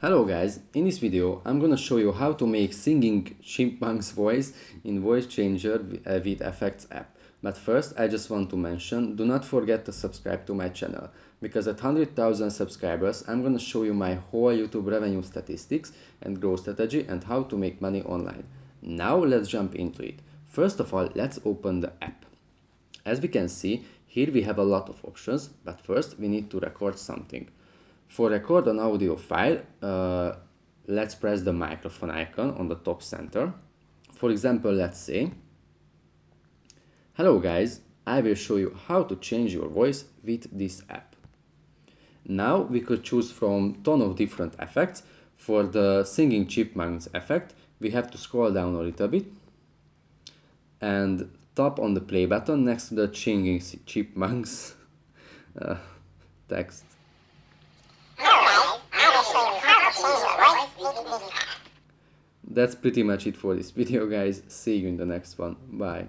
Hello guys, in this video I'm gonna show you how to make singing chipmunks voice in voice changer with effects app. But first I just want to mention, do not forget to subscribe to my channel, because at 100,000 subscribers I'm gonna show you my whole YouTube revenue statistics and growth strategy and how to make money online. Now let's jump into it. First of all, let's open the app. As we can see, here we have a lot of options, but first we need to record something. For record an audio file, let's press the microphone icon on the top center. For example, let's say, hello guys, I will show you how to change your voice with this app. Now we could choose from ton of different effects. For the singing chipmunks effect, we have to scroll down a little bit and tap on the play button next to the singing chipmunks text. That's pretty much it for this video, guys. See you in the next one. Bye.